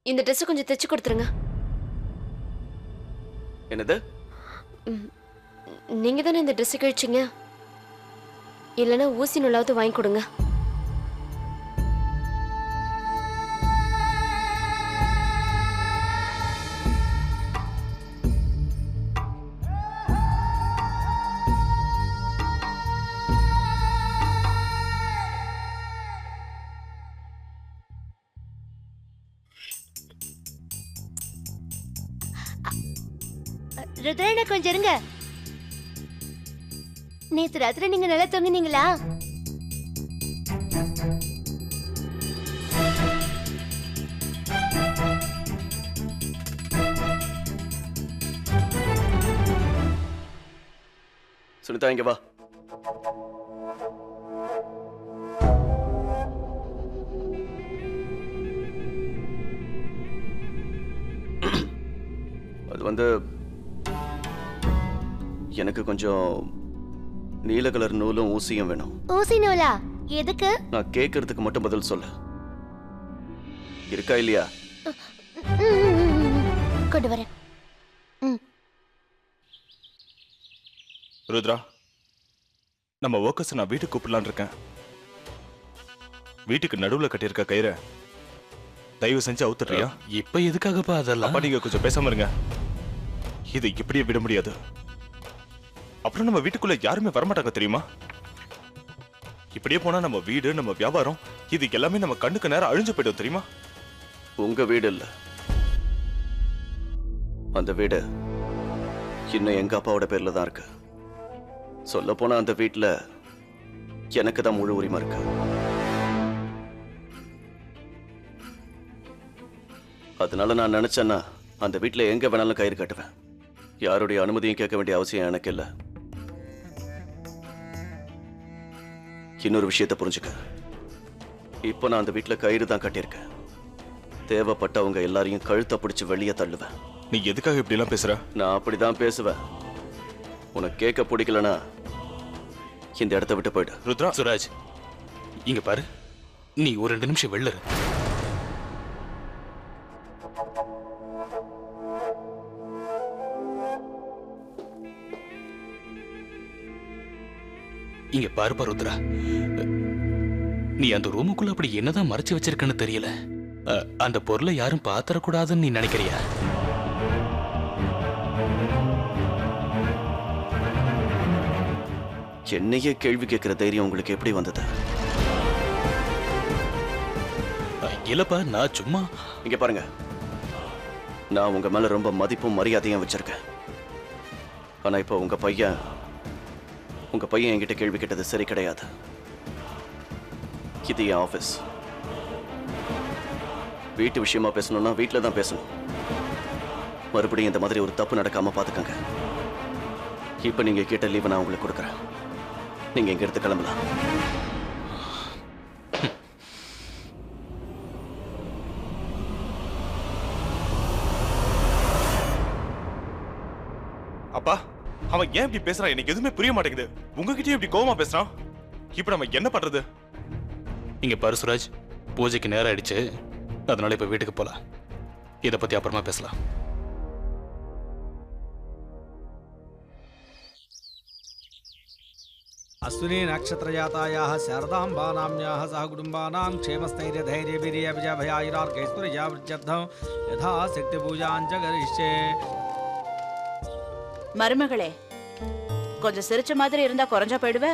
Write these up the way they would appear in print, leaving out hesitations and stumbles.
இந்த ட்ரெஸ் கொஞ்சம் தைச்சு கொடுத்துருங்க. என்னது? நீங்க தானே இந்த ட்ரெஸ் கழிச்சிங்க, இல்லைன்னா ஊசி நூலாவது வாங்கி கொடுங்க. ருத்ரேன கொஞ்சம் இருங்க. நேத்து ராத்திரி நீங்க நல்லா தூங்கினீங்களா? சுனிதா இங்க வா. அது எனக்கு கொஞ்சம் நீல கலர் நூலும் ஊசியும் வேணும். ஊசி நூலா? எதுக்கு? நான் கேட்கறதுக்கு மட்டும் பதில் சொல்ல. இருக்கா இல்லையா? கொண்டு வரேன். ருத்ரா, நம்ம ஒர்க்கர்ஸ் நான் வீட்டுக்கு கூப்பிடலான்னு இருக்கேன். வீட்டுக்கு நடுவுல கட்டியிருக்க கயிறை தயவு செஞ்சு அவுத்துறியா? இப்ப எதுக்காகப்பா அதெல்லாம்? அப்பா நீங்க கொஞ்சம் பேசாம இருங்க. இது இப்படியே விட முடியாது. அப்புறம் நம்ம வீட்டுக்குள்ள யாருமே வரமாட்டாங்க தெரியுமா? இப்படியே போனா நம்ம வீடு, நம்ம வியாபாரம், இது எல்லாமே நம்ம கண்ணுக்கு நேரம் அழிஞ்சு போயிடும் தெரியுமா? உங்க வீடு இல்ல, அந்த வீடு இன்னும் எங்க அப்பாவோட பேர்ல தான் இருக்கு. சொல்ல போனா அந்த வீட்டுல எனக்கு தான் முழு உரிமை இருக்கு. அதனால நான் நினைச்சேன்னா அந்த வீட்டுல எங்க வேணாலும் கயிறு கட்டுவேன். யாருடைய அனுமதியும் கேட்க வேண்டிய அவசியம் எனக்கு இல்லை. இன்னொரு விஷயத்தை புரிஞ்சுக்க. இப்போ நான் அந்த வீட்டுல கயிறு தான் கட்டியிருக்கேன். தேவைப்பட்டவங்க எல்லாரையும் கழுத்தை பிடிச்சு வெளியே தள்ளுவேன். நீ எதுக்காக இப்படி எல்லாம் பேசுற? நான் அப்படிதான் பேசுவேன். உனக்கு கேட்க பிடிக்கலனா இந்த இடத்த விட்டு போயிடு. ருத்ரா, சுராஜ் இங்க பாரு, நீ ஒரு 2 நிமிஷம் வெளில இரு. இங்க பாருப்பா ருத்ரா, நீ அந்த ரூமுக்குள்ள அப்படி என்னதான் மறைச்சு வச்சிருக்கன்னு தெரியல. அந்த பொருளை யாரும் பாத்திரக்கூடாதுன்னு நீ நினைக்கிறியா? என்னையே கேள்வி கேட்கிற தைரியம் உங்களுக்கு எப்படி வந்தது? இல்லப்பா, நான் சும்மா. இங்க பாருங்க, நான் உங்க மேல ரொம்ப மதிப்பும் மரியாதையும் வச்சிருக்கேன். ஆனா இப்போ உங்க பையன் என்கிட்ட கேள்வி கேட்டது சரி கிடையாது. இது என் ஆபீஸ். வீட்டு விஷயமா பேசணும்னா வீட்டில் தான் பேசணும். மறுபடியும் இந்த மாதிரி ஒரு தப்பு நடக்காம பாத்துக்கங்க. இப்ப நீங்க கேட்ட லீவை நான் உங்களுக்கு கொடுக்குறேன். நீங்க இங்க எடுத்து கிளம்பலாம். அப்பா, அவன் ஏன் இப்படி பேசுறான்? எனக்கு எதுவுமே புரிய மாட்டேங்குது. உங்ககிட்டயும் இப்படி கோவமா பேசுறான். இப்ப நம்ம என்ன பண்றது? இங்க பாரு சுராஜ், பூஜைக்கு நேரம் ஆயிடுச்சு. அதனால இப்ப வீட்டுக்கு போலாம். இதை பத்தி அப்புறமா பேசலாம். अश्विनी नक्षत्रजातायाः शारदाम्बानाम्याः सह कुटुम्बानां क्षेमस्थैर्यधैर्यवीर्यविजयभयायुरार्कैश्वर्यावृद्ध्यर्थं यथा शक्तिपूजाञ्च करिष्ये. மருமகளே, கொஞ்சம் சிரிச்ச மாதிரி இருந்தா குறைஞ்சா போயிடுவ.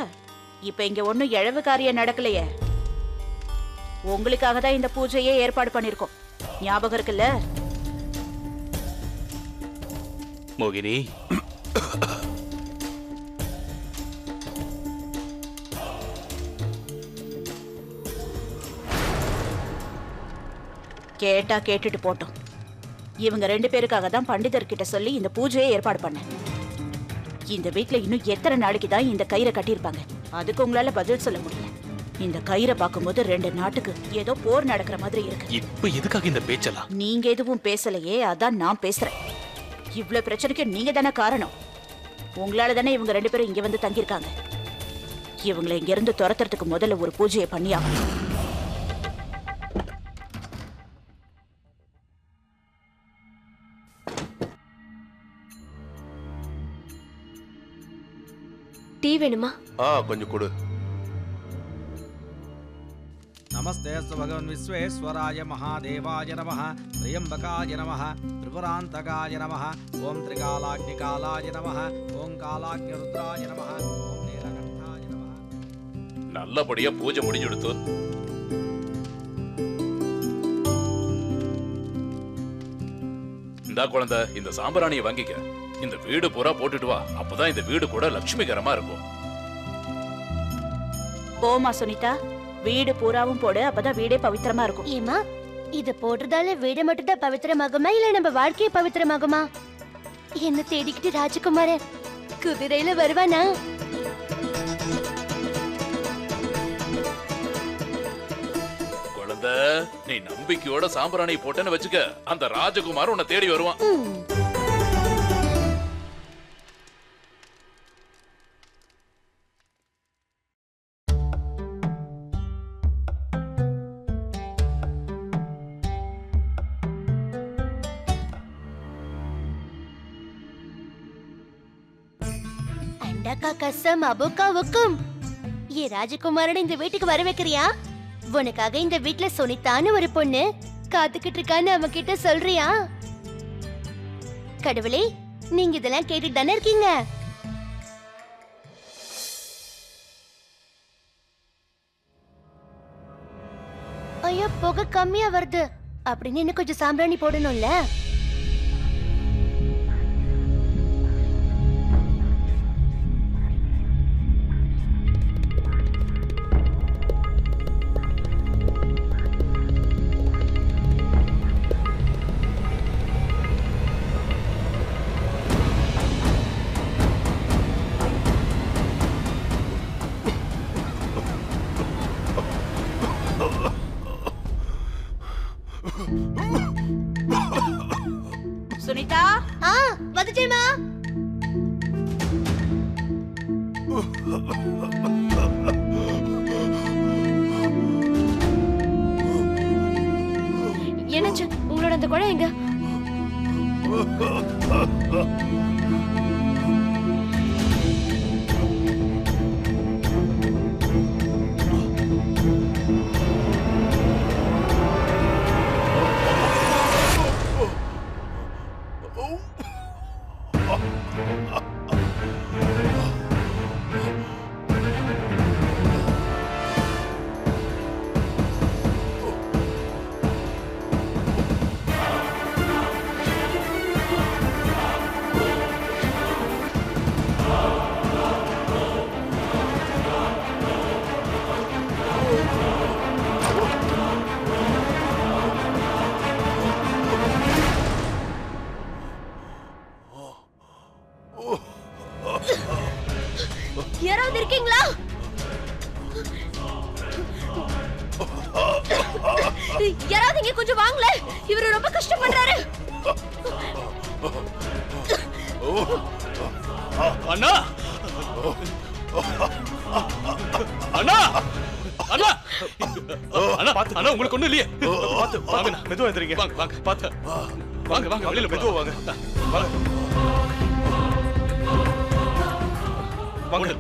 இப்ப இங்க ஒண்ணும் இழவு காரியம் நடக்கலையே. உங்களுக்காக தான் இந்த பூஜையே ஏற்பாடு பண்ணிருக்கோம். ஞாபகம் இருக்குல்ல? மோகினி, கேட்டா கேட்டுட்டு போட்டோம். இவங்க 2 பேருக்காக தான் பண்டிதர்கிட்ட சொல்லி இந்த பூஜையை ஏற்பாடு பண்ணேன். இந்த வீட்ல இன்னும் எத்தனை நாளைக்கு தான் இந்த கயிறை கட்டியிருப்பாங்க? அதுக்கு உங்களால பதில் சொல்ல முடியல. இந்த கயிறை பார்க்கும்போது 2 நாட்டுக்கு ஏதோ போர் நடக்கிற மாதிரி இருக்கு. இப்ப எதுக்காக இந்த பேச்செல்லாம்? நீங்க எதுவும் பேசலையே, அதான் நான் பேசுறேன். இவ்வளவு பிரச்சனைக்கு நீங்க தானே காரணம். உங்களால தானே இவங்க 2 பேரும் இங்க வந்து தங்கியிருக்காங்க. இவங்களை இங்க இருந்து துரத்துறதுக்கு முதல்ல ஒரு பூஜையை பண்ணியாகணும். டீ வேணுமா? கொஞ்சம் கொடு. नमस्ते भगवन् विश्वेश्वराय महादेवाय नमः त्र्यंबकाय नमः त्रिपुरान्तकाय नमः ओम त्रिकालाग्निकालाय नमः ओम कालाग्निरुद्राय नमः ओम नीलकण्ठाय नमः. நல்லபடியா பூஜை முடிஞ்சுடுத்து. இந்த குழந்தை இந்த சாம்பிராணியை வாங்கிக்க. இந்த வீடு பூரா போட்டுட்டு வா. அப்பதான் இந்த வீடு கூட லட்சுமிகரமா இருக்கும். போமா சுனிதா, வீடு பூராவும் போடு, அப்பதான் வீடே பவித்திரமா இருக்கும். ஏமா இத போடுறதால வீடு மட்டும் தான் பவித்திரமாகுமா இல்ல நம்ம வாழ்க்கையே பவித்திரமாகுமா? என்ன தேடிக்கிட்டு ராஜகுமாரன் குதிரையில வருவானா? குழந்தை, நீ நம்பிக்கையோட சாம்பிராணி போட்டேன்னு வச்சுக்க, அந்த ராஜகுமார் உன்னை தேடி வருவான். அண்டக்கா கசம் அபுக்கா உக்கும். ஏ ராஜகுமாரன் இந்த வீட்டுக்கு வர வைக்கிறியா? உனக்காக இந்த வீட்ல சுனிதான்னு ஒரு பொண்ணு காத்துக்கிட்டு இருக்கான்னு அவன் கிட்ட சொல்றியா? கடவுளே, நீங்க இதெல்லாம் கேட்டுட்டு தானே இருக்கீங்க? ஐயோ, புகை கம்மியா வருது அப்படின்னு இன்னும் கொஞ்சம் சாம்பிராணி போடணும்ல. சுனிதா, வந்துட்டேமா. என்னாச்சு? உங்களோட அந்த குழந்தை எங்க? யாராவது இருக்கீங்களா? யாராவது இங்க கொஞ்சம் வாங்கல, இவரு ரொம்ப கஷ்டப்படுறாரு. அண்ணா, அண்ணா, அண்ணா, அண்ணா, அண்ணா, உங்களுக்கு ஒண்ணும் இல்லையே? பாத்து வாங்க, மெதுவா எந்திரிங்க. வாங்க, வாங்க, பாத்து வாங்க, வாங்க, வெளியில மெதுவா வாங்க. வாங்க வாங்க,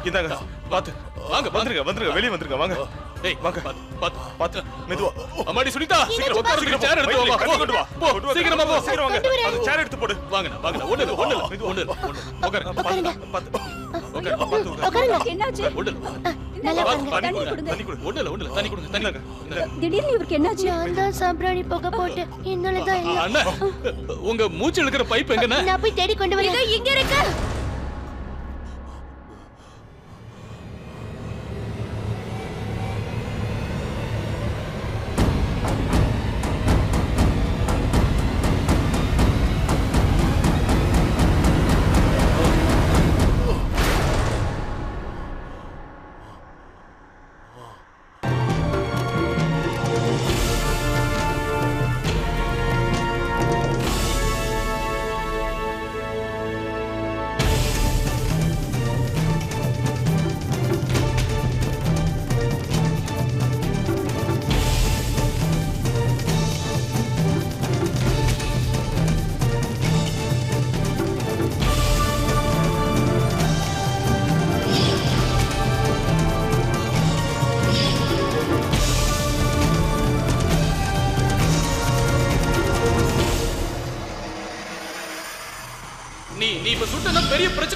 இந்தாங்க. பாத்து வாங்க, வந்துருங்க, வந்துருங்க, வெளிய வந்துருங்க. வாங்க. ஏய், வாங்க. பாத்து, பாத்து மெதுவா. அம்மாடி சுனிதா, சீக்கிரம் உட்காரு, சீக்கிரம் சேர் எடுத்து வா. கண்ணு கொண்டு வா. போ, சீக்கிரமா போ. சீக்கிரம் வாங்க. அந்த சேர் எடுத்து போடு. வாங்கண்ணா, வாங்கண்ணா. ஒண்ணு இல்ல, ஒண்ணு இல்ல, ஒண்ணு இல்ல, உட்காரு. உட்காருங்க. பாத்து உட்காருங்க. என்னாச்சு? ஒண்ணு இல்ல. நல்லா பாத்து, வாங்க. தண்ணி கொடுங்க, தண்ணி கொடுங்க. ஒண்ணு இல்ல, ஒண்ணு இல்ல, தண்ணி கொடுங்க, தண்ணி கொடுங்க. திடீர்னு இவருக்கு என்னாச்சு? நான் தான் சாம்பிராணி புகை போட்டு என்னாலதான் எல்லாம். அண்ணா, உங்க மூச்சு இழுக்கிற பைப் எங்கண்ணா? நான் போய் தேடி கொண்டு வரேன். இங்க இருக்கு.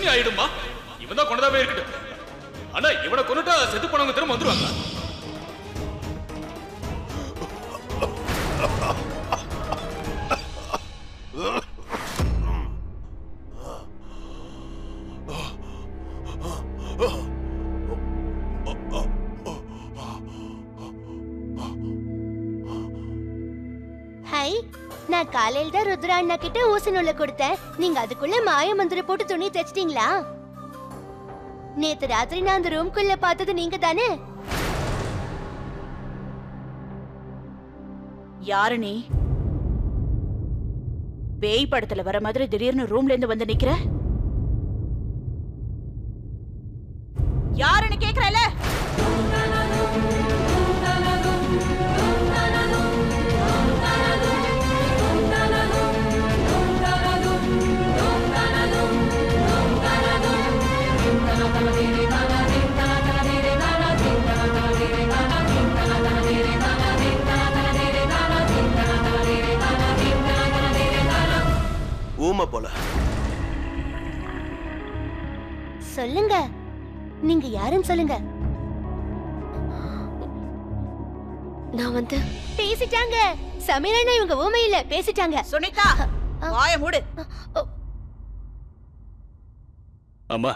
பிரச்சனை ஆயிடுமா? இவன் தான் கொண்டதாவே இருக்கட்டும். ஆனா இவனை கொண்டுட்டா செத்து போனவங்க திரும்ப வந்துருவாங்க. ஹை, நான் காலையில தான் ருத்ரா அண்ணா கிட்ட ஊசி நூலை கொடுத்தேன். நீங்க அதுக்குள்ள மாய மந்திரம் போட்டு துணி தைச்சிட்டீங்களா? நேத்து ராத்திரி நான் அந்த ரூம்குள்ள பார்த்தது நீங்க தானே? யாரு நீ? பேய் படத்துல வர மாதிரி திடீர்னு ரூம்ல இருந்து வந்து நிக்கிற? யாருன்னு கேக்குறல? ஊமை போல. சொல்லுங்க, நீங்க யாருன்னு சொல்லுங்க. நான் வந்து பேசிட்டாங்க. சமீர் அண்ணா இவங்க ஊமை இல்ல, பேசிட்டாங்க. சுனிதா, வாய மூடு. அம்மா,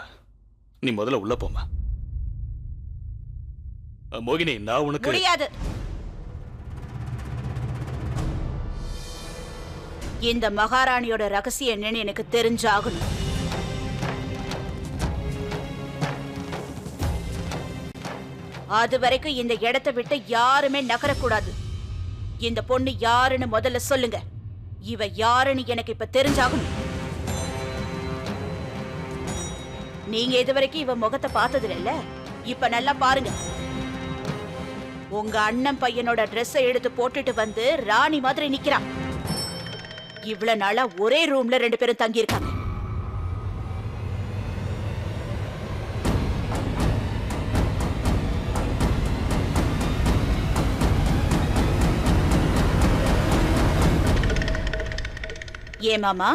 நீ முதல்ல உள்ள போமா. மோகினி, நான் உனக்கு முடியாது. இந்த மகாராணியோட ரகசியம் என்னன்னு எனக்கு தெரிஞ்சாகணும். அது வரைக்கும் இந்த இடத்தை விட்டு யாருமே நகரக்கூடாது. இந்த பொண்ணு யாருன்னு முதல்ல சொல்லுங்க. இவ யாருன்னு எனக்கு இப்ப தெரிஞ்சாகணும். நீங்க இதுவரைக்கும் இவ முகத்தை பார்த்தது இல்ல, இப்ப நல்லா பாருங்க. உங்க அண்ணன் பையனோட ட்ரெஸ்ஸை எடுத்து போட்டுட்டு வந்து ராணி மாதிரி நிக்கிறான். இவ்வளவு நாளா ஒரே ரூம்ல 2 பேரும் தங்கி இருக்காங்க. ஏ மாமா,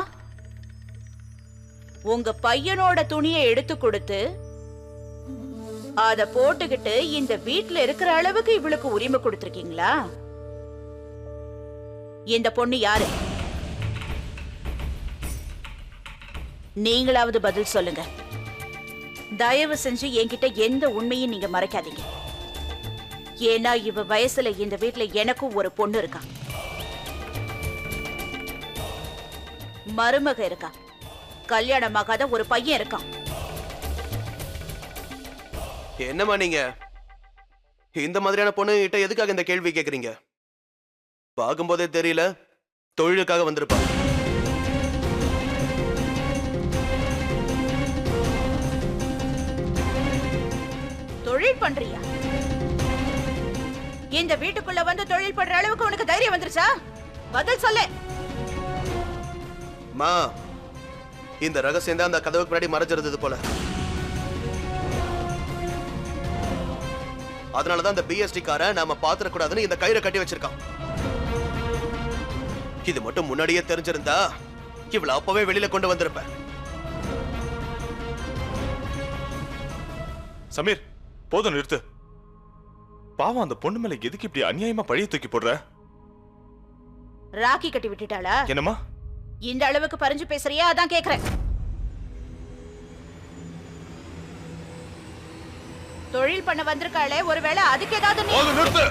உங்க பையனோட துணியை எடுத்து கொடுத்து அத போட்டுக்கிட்டு இந்த வீட்ல இருக்கிற அளவுக்கு இவளுக்கு உரிமை கொடுத்திருக்கீங்களா? இந்த பொண்ணு யாரு? நீங்களாவது பதில் சொல்லுங்க. தயவு செஞ்சு என்கிட்ட எந்த உண்மையும் நீங்க மறைக்காதீங்க. ஏன்னா இவ வயசுல இந்த வீட்ல எனக்கும் ஒரு பொண்ணு இருக்கா, மருமக இருக்கா, கல்யாணமாகாத ஒரு பையன் இருக்கான். என்னம்மா நீங்க இந்த மாதிரியான பொண்ணு கிட்ட எதுக்காக இந்த கேள்வி கேக்குறீங்க? பார்க்கும்போதே தெரியல, தொழிலுக்காக வந்திருப்பா. தொழில் பண்றியா? இந்த வீட்டுக்குள்ள வந்து தொழில் பண்ற அளவுக்கு உனக்கு தைரியம் வந்துருச்சா? பதில் சொல்லு. மா, இந்த ரகசியம் தான் அந்த கதவுக்கு முன்னாடி மறைஞ்சிருந்தது போல. அதனாலதான் அந்த பிஎஸ்டி கார நாம பாத்திர கூடாதுன்னு இந்த கயிறை கட்டி வச்சிருக்கான். இது மட்டும் முன்னாடியே தெரிஞ்சிருந்தா இவள அப்பவே வெளியில கொண்டு வந்திருப்பேன். சமீர், போதும் நிறுத்து. பாவம், அந்த பொண்ணு மேல எதுக்கு இப்படி அநியாயமா பழிய தூக்கி போடுற? ராக்கி கட்டி விட்டுட்டாளா? என்னம்மா இந்த அளவுக்கு பறிஞ்சு பேசுறியா? அதான் கேக்குறேன். தொழில் பண்ண வந்திருக்காளே, ஒருவேளை அதுக்கு ஏதாவது நீ... நிறுத்து.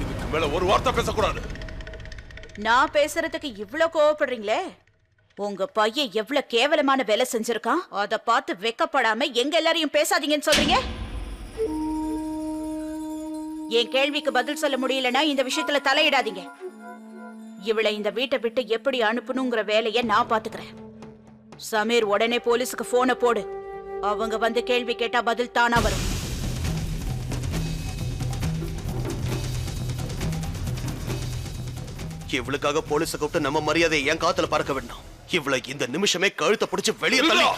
இதுக்கு மேல ஒரு வார்த்தை பேசக்கூடாது. நான் பேசுறதுக்கு இவ்ளோ கோவப்படுறீங்களே? உங்க பையன் எவ்வளவு கேவலமான வேலை செஞ்சிருக்கான், அத பார்த்து வெக்கப்படாம எங்க எல்லாரையும் பேசாதீங்கன்னு சொல்றீங்க? என் கேள்விக்கு பதில் சொல்ல முடியலன்னா இந்த விஷயத்துல தலையிடாதீங்க. இவளை இந்த வீட்டை விட்டு எப்படி அனுப்பணுங்கிற வேலையை நான் பாத்துக்கிறேன். சமீர், உடனே போலீஸுக்கு போனை போடு. அவங்க வந்து கேள்வி கேட்டா பதில் தானா வரும். இவளுக்காக போலீஸ கூப்பிட்டு நம்ம மரியாதை என் காத்துல பறக்க வேண்டாம். இவளை இந்த நிமிஷமே கழுத்தை பிடிச்சு வெளியே தள்ளி.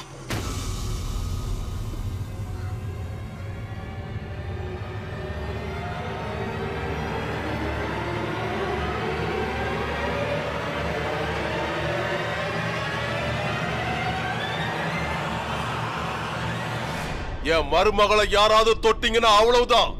என் மருமகளை யாராவது தொட்டீங்கன்னா அவ்வளவுதான்.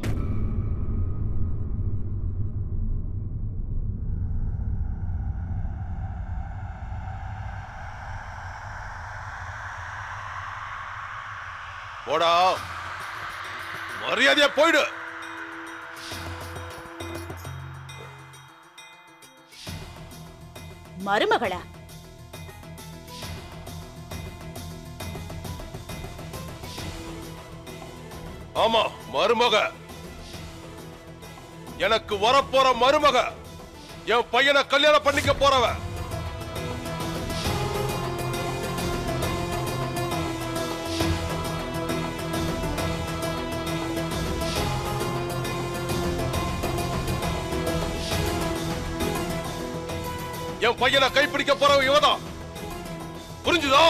போடா, மரியாதையா போயிடு. மருமகளா? ஆமா, மருமக. எனக்கு வரப்போற மருமக, என் பையனை கல்யாணம் பண்ணிக்க போறவ. என் பையனை கைப்பிடிக்க போறவ இவதான். புரிஞ்சுதா?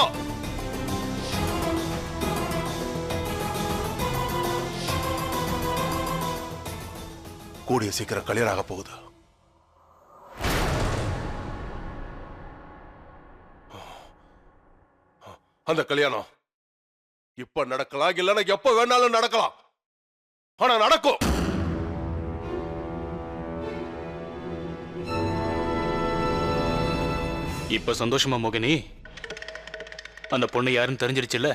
கூடிய சீக்கிரம் கல்யாணம் ஆக போகுது. அந்த கல்யாணம் இப்ப நடக்கலாம், இல்லைன்னா எப்ப வேணாலும் நடக்கலாம். ஆனா நடக்கும். இப்ப சந்தோஷமா மோகினி? அந்த பொண்ணு யாருன்னு தெரிஞ்சிருச்சுல்ல?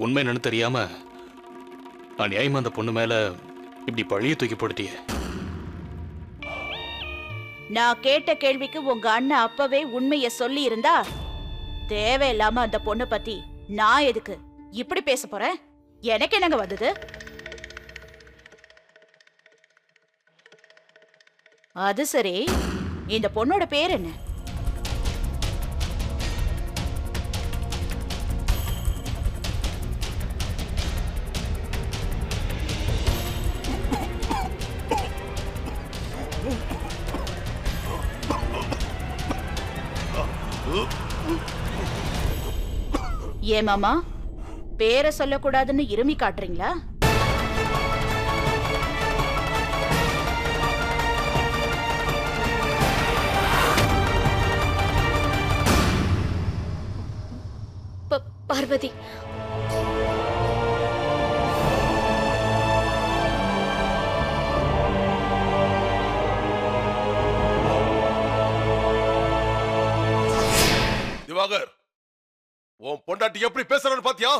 உண்மை என்னன்னு தெரியாம அநியாயமா அந்த பொண்ணு மேல இப்படி பழிய தூக்கி போட்டுட்டிய. நான் கேட்ட கேள்விக்கு உங்க அண்ணன் அப்பவே உண்மைய சொல்லி இருந்தா தேவையில்லாம அந்த பொண்ணு பத்தி நான் எதுக்கு இப்படி பேச போறேன்? எனக்கு என்னங்க வந்தது? அது சரி, இந்த பொண்ணோட பேர் என்ன? ஏ மாமா, பேரை சொல்லக்கூடாதுன்னு இருமி காட்டுறீங்களா? பார்வதி, திவாகர், உன் பொண்டாட்டி எப்படி பேசுறான்னு பாத்தியா?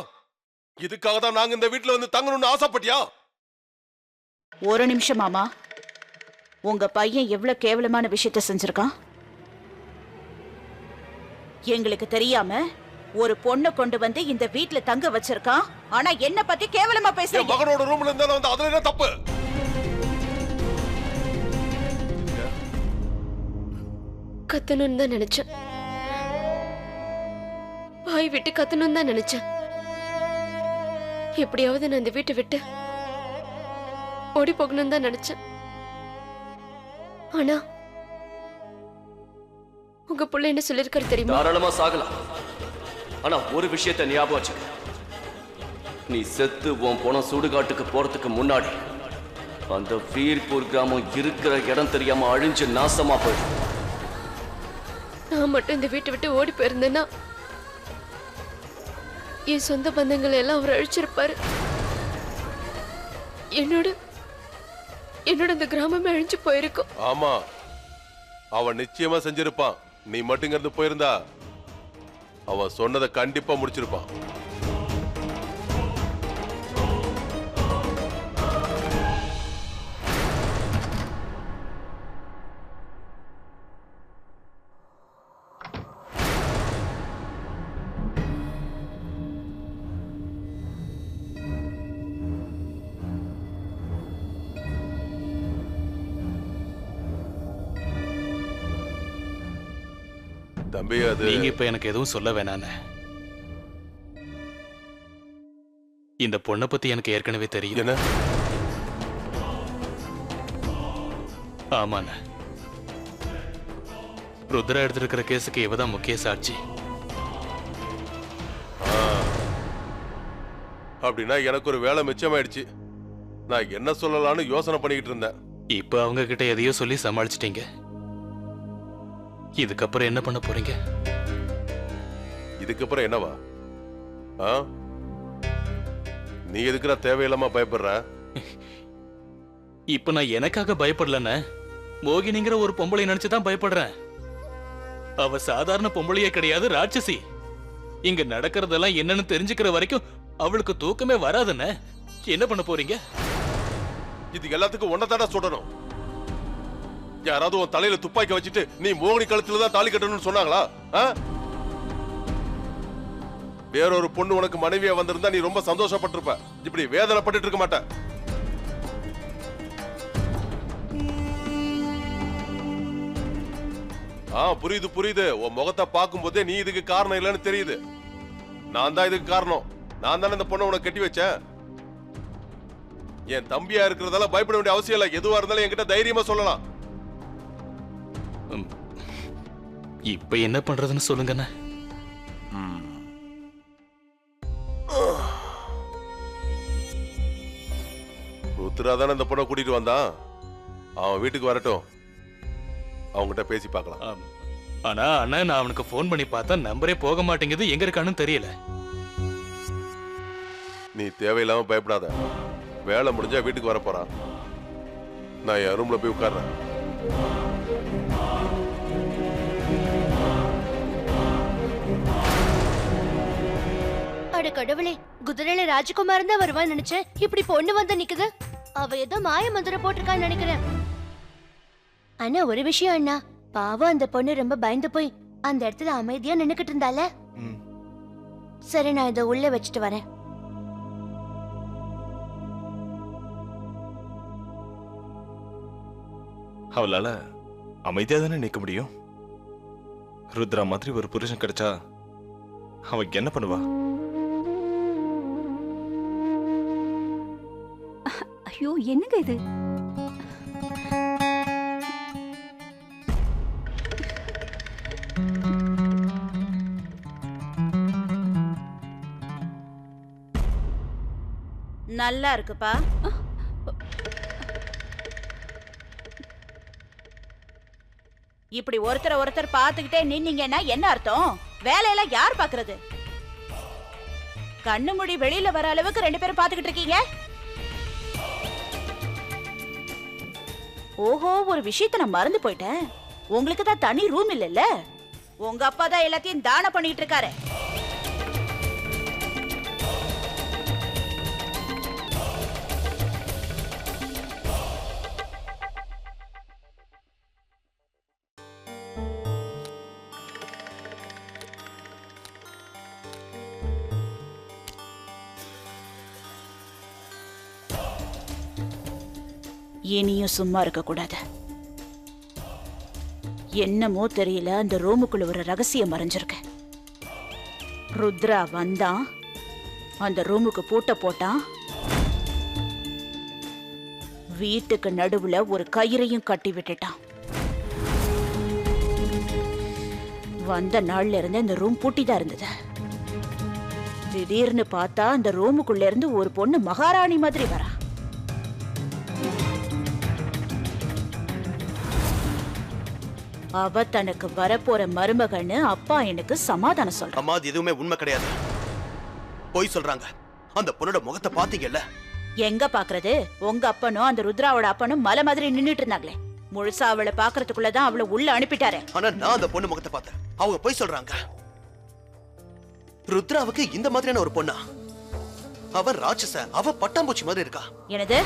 இதுக்காக தான் நாங்க இந்த வீட்டுல வந்து தங்கணும்னு ஆசைப்பட்டியா? ஒரு நிமிஷம் மாமா, உங்க பையன் எவ்வளவு கேவலமான விஷயத்த செஞ்சிருக்கான் எங்களுக்கு தெரியாம ஒரு பொண்ணை கொண்டு வந்து இந்த வீட்டுல தங்க வச்சிருக்கான். ஆனா என்ன பத்தி கேவலமா பேசுறீங்க. மகனோட ரூம்ல இருந்தாலும் வந்து அதுல என்ன தப்பு? கத்தணும்னு தான் நினைச்சேன். வாய் விட்டு கத்தணும்னு தான் நினைச்சேன். எப்படியாவது நான் இந்த வீட்டை விட்டு ஓடி போகணும்னு தான் நினைச்சேன். ஆனா உங்க புள்ள என்ன சொல்லிருக்காரு தெரியுமா? தாராளமா சாகலாம். ஆனா ஒரு விஷயத்தை ஞாபகம் வச்சுக்க. நீ செத்து உன் போன சுடுகாட்டுக்கு போறதுக்கு முன்னாடி அந்த வீர்பூர் கிராமம் இருக்கிற இடம் தெரியாம அழிஞ்சு நாசமா போயிடும். நான் மட்டும் இந்த வீட்டை விட்டு ஓடி போயிருந்தேன்னா என் சொந்த பந்தங்களை எல்லாம் அவர் அழிச்சிருப்பாரு. என்னோட இந்த கிராமமே அழிஞ்சு போயிருக்கும். ஆமா, அவன் நிச்சயமா செஞ்சிருப்பான். நீ மட்டும் இருந்து போயிருந்தா அவன் சொன்னதை கண்டிப்பா முடிச்சிருப்பான். தம்பி, அது நீங்க இப்ப எனக்கு எதுவும் சொல்ல வேணான்னு. இந்த பொண்ணை பத்தி எனக்கு ஏற்கனவே தெரியும். என்ன? ஆமான, ருத்ரா எடுத்திருக்கிற கேஸுக்கு இவதான் முக்கிய சாட்சி. அப்படின்னா எனக்கு ஒரு வேலை மிச்சமாயிடுச்சு. நான் என்ன சொல்லலாம்னு யோசனை பண்ணிக்கிட்டு இருந்தேன். இப்ப அவங்க கிட்ட எதையோ சொல்லி சமாளிச்சிட்டீங்க. இதுக்கப்புறம் என்ன பண்ண போறீங்க? இதுக்கப்புறம் என்னவா? நீ எதுக்குற தேவையில்லாம பயப்படுற? இப்ப நான் எனக்காக பயப்படலண்ணே, மோகினிங்கிற ஒரு பொம்பளை நினைச்சுதான் பயப்படுறேன். அவ சாதாரண பொம்பளையே கிடையாது, ராட்சசி. இங்க நடக்கிறதெல்லாம் என்னன்னு தெரிஞ்சுக்கிற வரைக்கும் அவளுக்கு தூக்கமே வராதுண்ணே. என்ன பண்ண போறீங்க? இது எல்லாத்துக்கும் ஒன்னதாடா சொல்லணும். யாராவது உன் தலையில துப்பாக்கி வச்சுட்டு நீ மோகினி கழுத்துல தான் தாலி கட்டணும்னு சொன்னாங்களா? வேறொரு பொண்ணு உனக்கு மனைவியா வந்திருந்தா நீ ரொம்ப சந்தோஷப்பட்டிருப்ப. இப்படி வேதனைப்பட்டு இருக்க மாட்ட. புரியுது புரியுது. உன் முகத்தை பார்க்கும் போதே நீ இதுக்கு காரணம் இல்லைன்னு தெரியுது. நான் தான் இதுக்கு காரணம். நான் தானே இந்த பொண்ணை உனக்கு கட்டி வச்சேன். என் தம்பியா இருக்கிறதால பயப்பட வேண்டிய அவசியம் இல்லை. எதுவா இருந்தாலும் என்கிட்ட தைரியமா சொல்லலாம். இப்ப என்ன பண்றதுன்னு சொல்லுங்கண்ணே. ருத்ரா தானே இந்த பொண்ணை கூட்டிட்டு வந்தான். அவன் வீட்டுக்கு வரட்டும், அவங்ககிட்ட பேசி பார்க்கலாம். ஆனா அண்ணா, நான் அவனுக்கு போன் பண்ணி பார்த்தா நம்பரே போக மாட்டேங்குது. எங்க இருக்கான்னு தெரியல. நீ தேவையில்லாம பயப்படாத. வேலை முடிஞ்சா வீட்டுக்கு வர போறான். நான் என் ரூம்ல போய் உட்கார்றேன். அட கடவுளே, குதிரையில ராஜகுமாரன் தான் வருவான்னு நினைச்சேன். இப்படி பொண்ணு வந்து நிக்குது. அவ ஏதோ மாய மந்திரம் போட்டிருக்கான்னு நினைக்கிறேன். ஆனா ஒரு விஷயம் அண்ணா, பாவம் அந்த பொண்ணு ரொம்ப பயந்து போய் அந்த இடத்துல அமைதியா நின்னுக்கிட்டு இருந்தால. சரி, நான் இதை உள்ள வச்சுட்டு வரேன். அவளால அமைதியா தானே நிக்க முடியும். ருத்ரா மாதிரி ஒரு புருஷன் கிடைச்சா அவ என்ன பண்ணுவா? ஐயோ, என்னங்க இது? நல்லா இருக்குப்பா. இப்படி ஒருத்தர் பார்த்துக்கிட்டே நின்னீங்கன்னா என்ன அர்த்தம்? வேலையெல்லாம் யார் பாக்குறது? கண்ணு மூடி வெளியில வர அளவுக்கு 2 பேரும் பாத்துக்கிட்டு இருக்கீங்க. ஓஹோ, ஒரு விஷயத்த நான் மறந்து போயிட்டேன். உங்களுக்கு தான் தனி ரூம் இல்லைல்ல? உங்க அப்பா தான் எல்லாத்தையும் தானம் பண்ணிட்டு இருக்காரு. இனியும் சும்மா இருக்க கூடாது. என்னமோ தெரியல, அந்த ரூமுக்குள்ள ஒரு ரகசியம் மறைஞ்சிருக்கு. ருத்ரா வந்தான், அந்த ரூமுக்கு பூட்ட போட்டான், வீட்டுக்கு நடுவுல ஒரு கயிறையும் கட்டி விட்டுட்டான். வந்த நாள்ல இருந்து இந்த ரூம் பூட்டிதான் இருந்தது. திடீர்னு பார்த்தா அந்த ரூமுக்குள்ள இருந்து ஒரு பொண்ணு மகாராணி மாதிரி வரா. அவ தனக்கு வரப்போற மருமகன்னு அப்பா எனக்கு சமாதானம் சொல்ற. அம்மா, அது எதுவுமே உண்மை கிடையாது. போய் சொல்றாங்க. அந்த பொண்ணோட முகத்தை பாத்தீங்கல்ல? எங்க பாக்குறது? உங்க அப்பனும் அந்த ருத்ராவோட அப்பனும் மலை மாதிரி நின்னுட்டு இருந்தாங்களே. முழுசா அவளை பாக்குறதுக்குள்ளதான் அவளை உள்ள அனுப்பிட்டாரு. ஆனா நான் அந்த பொண்ணு முகத்தை பார்த்தேன். அவங்க போய் சொல்றாங்க. ருத்ராவுக்கு இந்த மாதிரியான ஒரு பொண்ணா? அவ ராட்சச, அவ பட்டாம்பூச்சி மாதிரி இருக்கா. என்னது?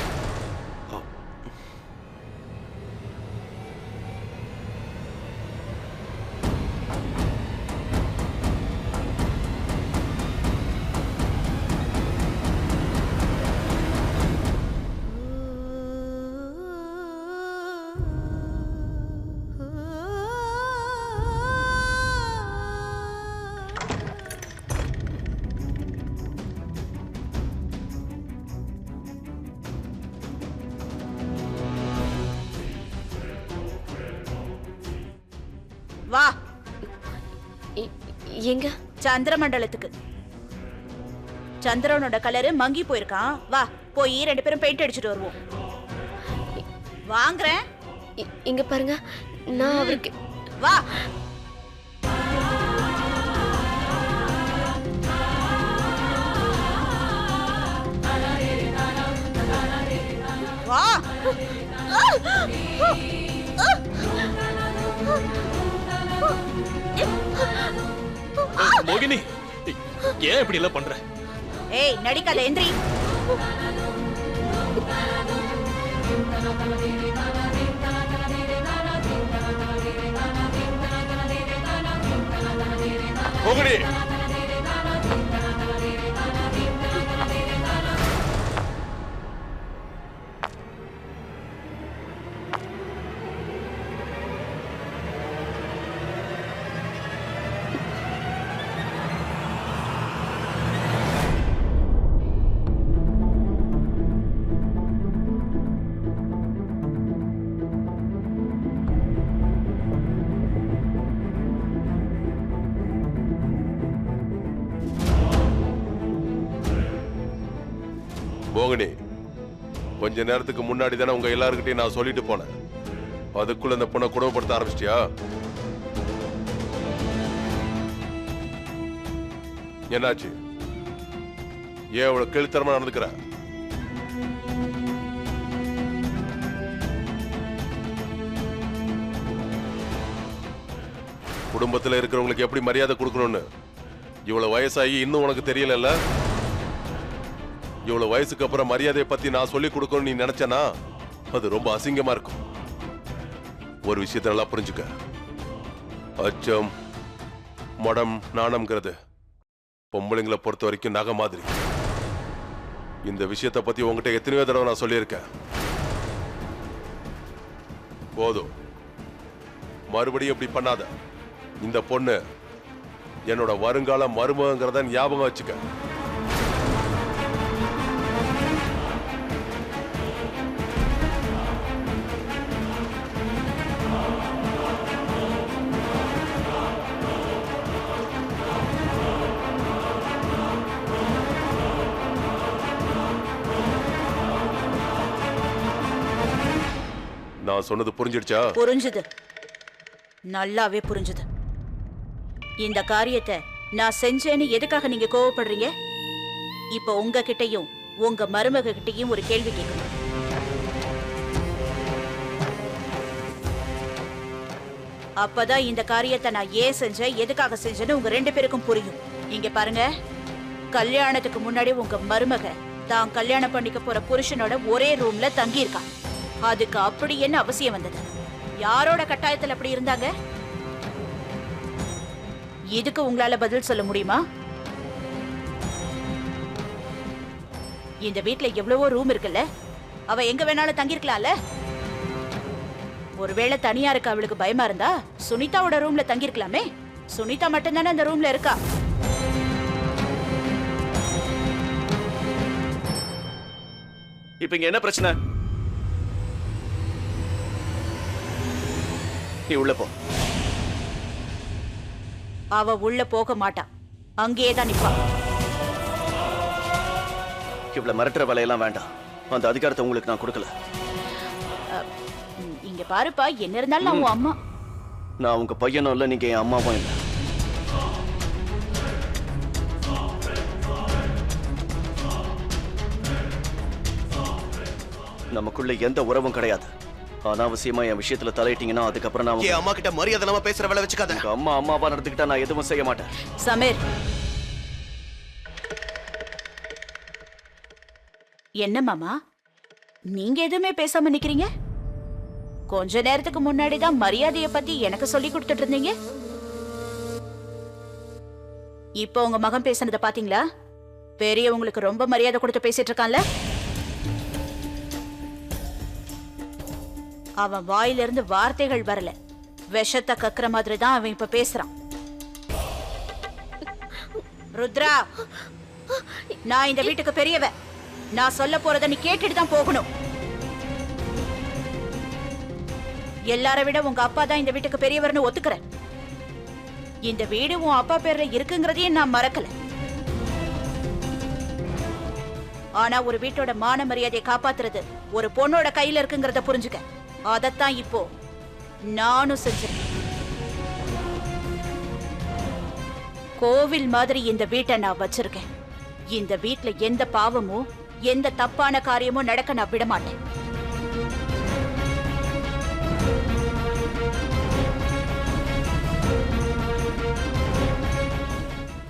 வா. எங்க? சந்திரமண்டலத்துக்கு. சந்திரனோட கலரு மங்கி போயிருக்கான். வா, போய் 2 பேரும் பெயிண்ட் அடிச்சுட்டு வருவோம். வாங்குறேன். இங்க பாருங்க, நான் அவருக்கு. வா. மோகினி ஏன் இப்படி எல்லாம் பண்ற? ஏய் நடிக்காத, எந்திரி. மோகினி மோகினி, கொஞ்ச நேரத்துக்கு முன்னாடி தானே உங்க எல்லாருக்கிட்டையும் நான் சொல்லிட்டு போனேன். அதுக்குள்ள இந்த பொண்ணை குடும்பப்படுத்த ஆரம்பிச்சிட்டியா? என்னாச்சு? ஏன் இவ்வளவு கீழ்த்தரமா நடந்துக்கிற? குடும்பத்துல இருக்கிறவங்களுக்கு எப்படி மரியாதை கொடுக்கணும்னு இவ்வளவு வயசாகி இன்னும் உனக்கு தெரியல? இவ்வளவு வயசுக்கு அப்புறம் மரியாதையை பத்தி நான் சொல்லி கொடுக்கணும்னு நீ நினைச்சனா அது ரொம்ப அசிங்கமா இருக்கும். ஒரு விஷயத்தை நல்லா புரிஞ்சுக்க. அச்சம், மடம், நாணம்ங்கிறது பொம்பளைங்களை பொறுத்த வரைக்கும் நகை மாதிரி. இந்த விஷயத்தை பத்தி உங்ககிட்ட எத்தனையோ தடவை நான் சொல்லியிருக்கேன். போதும், மறுபடியும் இப்படி பண்ணாத. இந்த பொண்ணு என்னோட வருங்கால மருமகங்கிறத ஞாபகம் வச்சுக்க. நான் சொன்னது புரிஞ்சிடுச்சா? புரிஞ்சுது, நல்லாவே புரிஞ்சுது. இந்த காரியத்தை நான் செஞ்சேன்னு எதுக்காக நீங்க கோவப்படுறீங்க? இப்ப உங்ககிட்டயும் உங்க மருமக கிட்டயும் ஒரு கேள்வி கேட்கணும். அப்பதான் இந்த காரியத்தை நான் ஏன் செஞ்சேன், எதுக்காக செஞ்சேன்னு உங்க ரெண்டு பேருக்கும் புரியும். இங்க பாருங்க, கல்யாணத்துக்கு முன்னாடி உங்க மருமக தான் கல்யாணம் பண்ணிக்க போற புருஷனோட ஒரே ரூம்ல தங்கி இருக்கா. அதுக்கு அப்படி என்ன அவசியம் வந்தது? யாரோட கட்டாயத்தில் அப்படி இருந்தாங்க? இதுக்கு உங்களால பதில் சொல்ல முடியுமா? இந்த வீட்ல எவ்வளவோ ரூம் இருக்குல்ல, அவ எங்க வேணாலும் தங்கிருக்கலாம்ல. ஒருவேளை தனியா இருக்க அவளுக்கு பயமா இருந்தா சுனிதாவோட ரூம்ல தங்கிருக்கலாமே. சுனிதா மட்டும்தானே அந்த ரூம்ல இருக்கா. இப்ப இங்க என்ன பிரச்சனை? நீ உள்ள போ. அவ உள்ள போக மாட்டா, அங்கேயே தான் நிப்பா. இவ்வளவு மிரட்டுற வேலையெல்லாம் வேண்டாம். அந்த அதிகாரத்தை உங்களுக்கு நான் கொடுக்கல. இங்க பாருப்பா, என்ன இருந்தாலும் நான் உன் அம்மா. நான் உங்க பையனும் இல்ல, நீங்க என் அம்மாவும் இல்ல. நமக்குள்ள எந்த உறவும் கிடையாது. அனாவசியமா என் விஷயத்துல தலையிட்டீங்கன்னா அதுக்கப்புறம் நான் அம்மா கிட்ட மரியாதை நம்ம பேசுற வேலை வச்சுக்காத. அம்மா அம்மாவா நடந்துக்கிட்டா நான் எதுவும் செய்ய மாட்டேன். சமீர், என்ன மாமா நீங்க எதுவுமே பேசாம நிக்கிறீங்க? கொஞ்ச நேரத்துக்கு முன்னாடி தான் மரியாதையை பத்தி எனக்கு சொல்லி கொடுத்துட்டு இருந்தீங்க. இப்போ உங்க மகன் பேசுனதை பாத்தீங்களா? பெரியவங்களுக்கு ரொம்ப மரியாதை கொடுத்து பேசிட்டு இருக்கான்ல. அவன் வாயிலிருந்து வார்த்தைகள் வரல, விஷத்தை கக்குற மாதிரி தான் அவன் இப்ப பேசுறான். ருத்ரா, நான் இந்த வீட்டுக்கு பெரியவ. நான் சொல்ல போறத நீ கேட்டுட்டு தான் போகணும். எல்லார விட உங்க அப்பா தான் இந்த வீட்டுக்கு பெரியவர்னு ஒத்துக்கிறேன். இந்த வீடு உன் அப்பா பேர்ல இருக்குங்கிறதையும் நான் மறக்கல. ஆனா ஒரு வீட்டோட மான மரியாதையை காப்பாத்துறது ஒரு பொண்ணோட கையில இருக்குங்கிறத புரிஞ்சுக்க. அதத்தான் இப்போ நானும் செஞ்சிருக்கேன். கோவில் மாதிரி இந்த வீட்டை நான் வச்சிருக்கேன். இந்த வீட்ல எந்த பாவமோ எந்த தப்பான காரியமோ நடக்க நான் விட மாட்டேன்.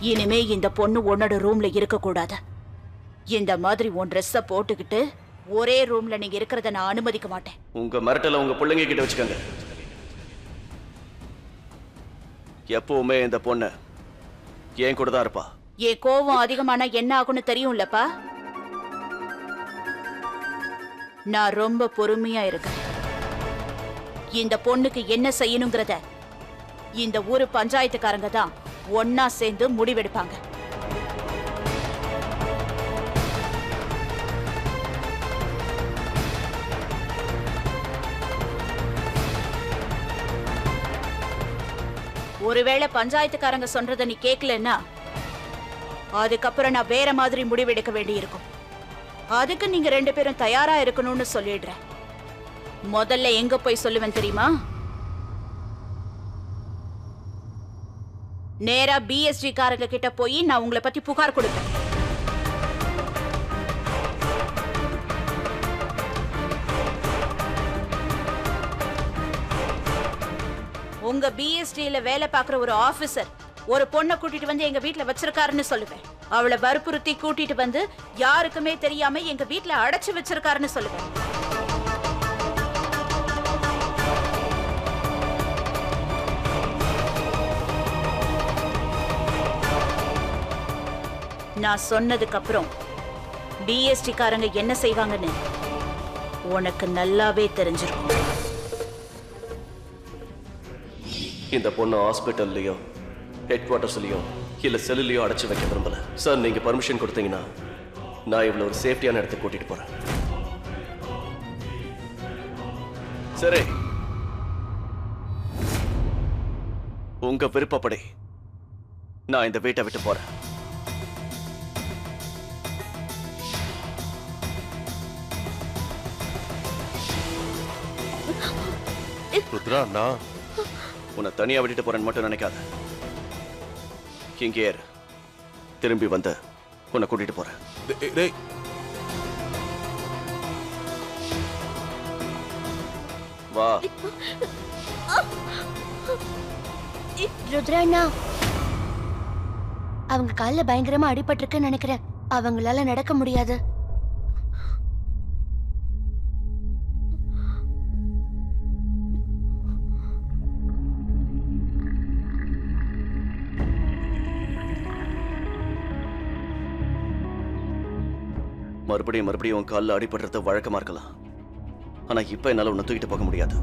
இனிமே இந்த பொண்ணு உன்னோட ரூம்ல இருக்க கூடாது. இந்த மாதிரி உன் ட்ரெஸ்ஸ போட்டுக்கிட்டு ஒரே ரூம்ல நீங்க இருக்கிறத நான் அனுமதிக்க மாட்டேன். உங்க மிரட்டல உங்க பிள்ளைங்க கிட்ட வச்சுக்கோங்க. எப்பவுமே இந்த பொண்ணு என் கூட தான் இருப்பா. என் கோவம் அதிகமானா என்ன ஆகும்னு தெரியும்லப்பா. நான் ரொம்ப பொறுமையா இருக்கேன். இந்த பொண்ணுக்கு என்ன செய்யணுங்கிறத இந்த ஊரு பஞ்சாயத்துக்காரங்க தான் ஒன்னா சேர்ந்து முடிவெடுப்பாங்க. ஒருவேளை பஞ்சாயத்துக்காரங்க சொல்றத நீ கேட்கலன்னா அதுக்கப்புறம் நான் வேற மாதிரி முடிவெடுக்க வேண்டி இருக்கும். அதுக்கு நீங்க 2 பேரும் தயாரா இருக்கணும்னு சொல்லிடுறேன். முதல்ல எங்க போய் சொல்லுவேன் தெரியுமா? நேரா பிஎஸ்டி காரங்க கிட்ட போய் நான் உங்களை பத்தி புகார் கொடுப்பேன். உங்க பிஎஸ்டில வேலை பார்க்குற ஒரு ஆபீசர் ஒரு பொண்ணை கூட்டிட்டு வந்து எங்க வீட்டுல வச்சிருக்காருன்னு சொல்லுவேன். அவளை வற்புறுத்தி கூட்டிட்டு வந்து யாருக்குமே தெரியாம எங்க வீட்டுல அடைச்சு வச்சிருக்காருன்னு சொல்லுவேன். நான் சொன்னதுக்கு அப்புறம் பிஎஸ்டி காரங்க என்ன செய்வாங்கன்னு உனக்கு நல்லாவே தெரிஞ்சிருக்கும். இந்த பொண்ணு ஹாஸ்பிட்டல்லையோ ஹெட் குவார்டர்ஸ்லயோ இல்ல செல்லுலயோ அடைச்சு வைக்க விரும்பல சார். நீங்க பர்மிஷன் கொடுத்தீங்கன்னா நான் இவ்வளவு ஒரு சேஃப்டியான இடத்துக்கு கூட்டிட்டு போறேன். சரி, உங்க விருப்பப்படி நான் இந்த வீட்டை விட்டு போறேன். ருத்ரா, நான் உன்னை தனியா விட்டுட்டு போறேன்னு மட்டும் நினைக்காத. இங்கே திரும்பி வந்து உன்னை கூட்டிட்டு போறேன். வா. ருத்ராண்ணா, அவங்க கால்ல பயங்கரமா அடிபட்டிருக்குன்னு நினைக்கிறேன். அவங்களால நடக்க முடியாது. மறுபடியும் உன் காலில் அடிபடுறது வழக்கமா இருக்கலாம். ஆனா இப்ப என்னால உன்னை தூக்கிட்டு போக முடியாது.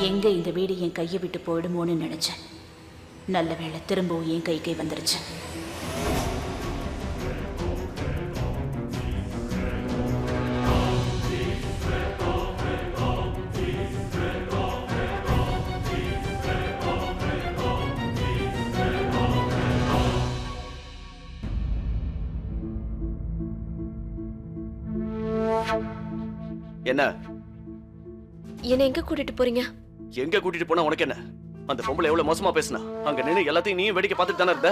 எங்க இந்த வீடு என் கையை விட்டு போயிடுமோன்னு நினைச்சேன். நல்ல வேளை திரும்பவும் என் கைக்கே வந்துருச்சு. என்ன என்ன எங்க கூட்டிட்டு போறீங்க? எங்க கூட்டிட்டு போனா உனக்கு என்ன? அந்த பொம்பளை எவ்வளவு மோசமா பேசினா அங்க நின்று எல்லாத்தையும் நீயும் வேடிக்கை பார்த்துட்டு தானே இருந்த.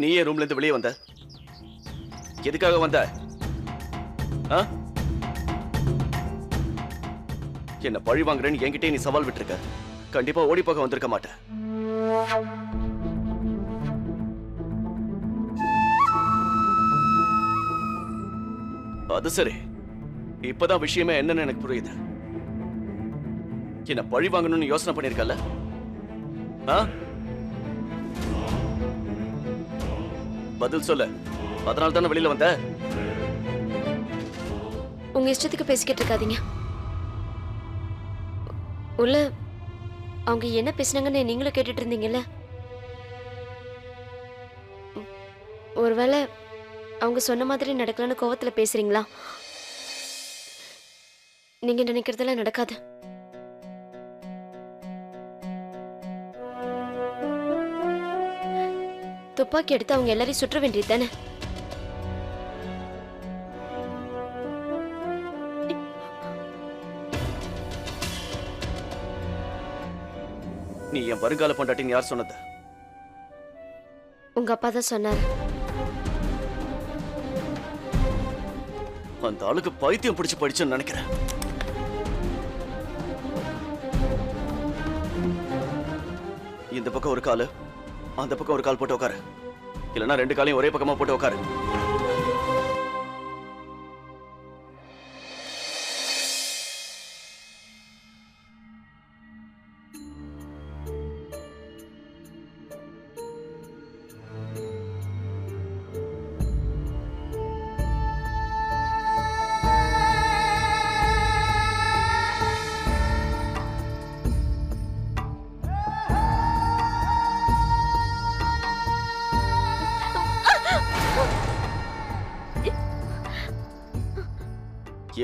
நீயே ரூம்ல இருந்து வெளியே வந்த? எதுக்காக வந்த? என்ன பழி வாங்குறேன்னு என்கிட்டே நீ சவால் விட்டுருக்க. கண்டிப்பா ஓடி போக வந்திருக்க மாட்டேன். அது சரி, இப்பதான் விஷயமே என்னன்னு எனக்கு புரியுது. என்ன பழி வாங்கணும்னு யோசனை பண்ணிருக்கல? பதில் சொல்ல. அதனால தானே வெளியில வந்த? உங்க இஷ்டத்துக்கு பேசிக்கிட்டு இருக்காதீங்க. உள்ள அவங்க என்ன பேசினாங்கன்னு நீங்களும் கேட்டுட்டு இருந்தீங்கல்ல. ஒருவேளை அவங்க சொன்ன மாதிரி நடக்கலன்னு கோவத்துல பேசுறீங்களா? நீங்க நினைக்கிறதெல்லாம் நடக்காது. துப்பாக்கி எடுத்து அவங்க எல்லாரையும் சுற்ற வேண்டியது தானே? நீ என் வருங்கால பொண்டாட்டின்னு யார் சொன்னது? உங்க அப்பா தான் சொன்னாரு. அந்த ஆளுக்கு பைத்தியம் பிடிச்சு படிச்சுன்னு நினைக்கிறேன். இந்த பக்கம் ஒரு காலு, அந்த பக்கம் ஒரு கால் போட்டு உட்காரு. இல்லைன்னா ரெண்டு காலையும் ஒரே பக்கமா போட்டு உட்காரு.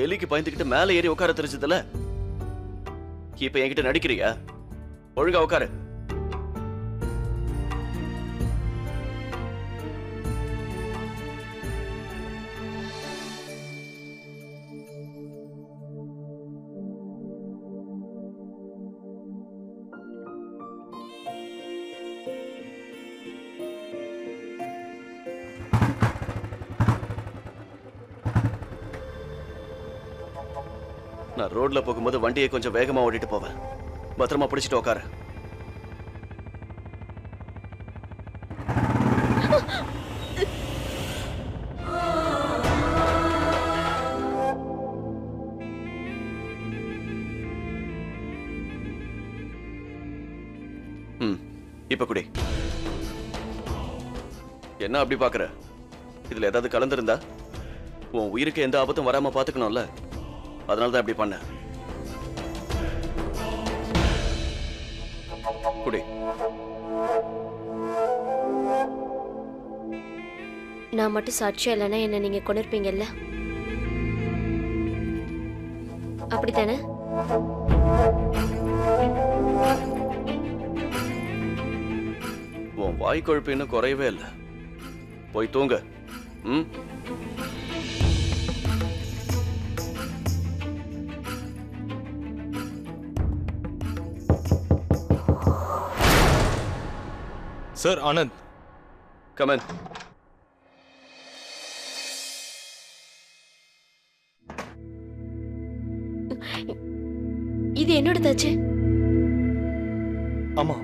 எலிக்கு பயந்துக்கிட்டு மேல ஏறி உட்கார தெரிஞ்சதுல இப்ப என்கிட்ட நடிக்கிறியா? ஒழுங்கா உட்காரு. நான் ரோட்ல போகும்போது வண்டியை கொஞ்சம் வேகமா ஓட்டிட்டு போவேன். பத்திரமா பிடிச்சிட்டு உட்காரு. இப்ப குடி. என்ன அப்படி பாக்குற? இதுல ஏதாவது கலந்திருந்தா உன் உயிருக்கு எந்த ஆபத்தும் வராம பாத்துக்கணும்ல. அதனாலதான் அப்படி பண்ண. குடி. நான் மட்டும் சாட்சியா இல்லைன்னா என்ன நீங்க கொண்டிருப்பீங்கல்ல, அப்படித்தானே? உன் வாய் கொழுப்பு இன்னும் குறையவே இல்லை. போய் தூங்க. Sir Anand, come in. இது என்னோடதாச்சு? ஆமா,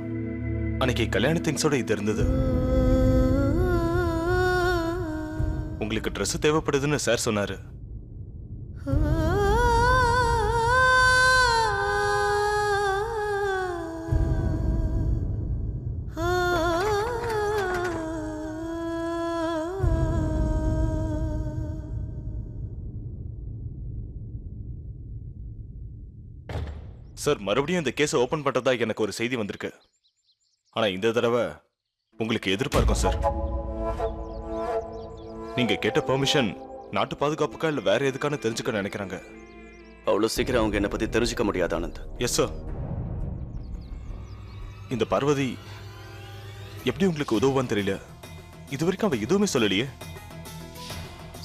அன்னைக்கு கல்யாண திங்ஸோட இது இருந்தது. உங்களுக்கு ட்ரெஸ் தேவைப்படுதுன்னு சார் சொன்னாரு. சார், மறுபடியும் இந்த கேஸை ஓபன் பண்றதா எனக்கு ஒரு செய்தி வந்திருக்கு. ஆனா இந்த தடவை உங்களுக்கு எதிர்பார்க்கும் சார். நீங்க கேட்ட பெர்மிஷன் நாட்டு பாதுகாப்புக்கா இல்ல வேற எதுக்கான தெரிஞ்சுக்க நினைக்கிறாங்க. அவ்வளவு சீக்கிரம் அவங்க என்ன பத்தி தெரிஞ்சுக்க முடியாது ஆனந்த். Yes sir. இந்த பார்வதி எப்படி உங்களுக்கு உதவுவான்னு தெரியல. இது வரைக்கும் அவ எதுவுமே சொல்லலையே.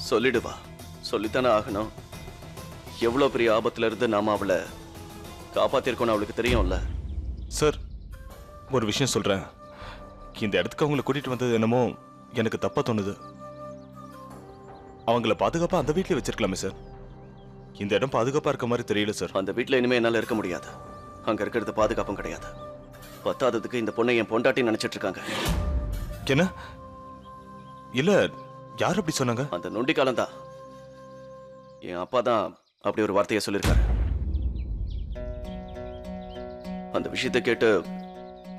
சொல்லிடுவா, சொல்லித்தானே ஆகணும். எவ்வளவு பெரிய ஆபத்துல இருந்து நாம அவளை காப்பாத்திருக்கோன்னு அவளுக்கு தெரியும்ல. சார், ஒரு விஷயம் சொல்றேன். இந்த இடத்துக்கு அவங்களை கூட்டிட்டு வந்தது என்னமோ எனக்கு தப்பா தோணுது. அவங்கள பாதுகாப்பா அந்த வீட்லயே வச்சிருக்கலாமே சார். இந்த இடம் பாதுகாப்பா இருக்க மாதிரி தெரியல சார். அந்த வீட்டுல இனிமே என்னால இருக்க முடியாது. அங்க இருக்கிறது பாதுகாப்பும் கிடையாது. பத்தாததுக்கு இந்த பொண்ணை என் பொண்டாட்டி நினைச்சிட்டு இருக்காங்க. என்ன? இல்ல, யார் அப்படி சொன்னாங்க? அந்த நொண்டி காலம் தான். என் அப்பா தான் அப்படி ஒரு வார்த்தையை சொல்லியிருக்காரு. அந்த விஷயத்தை கேட்டு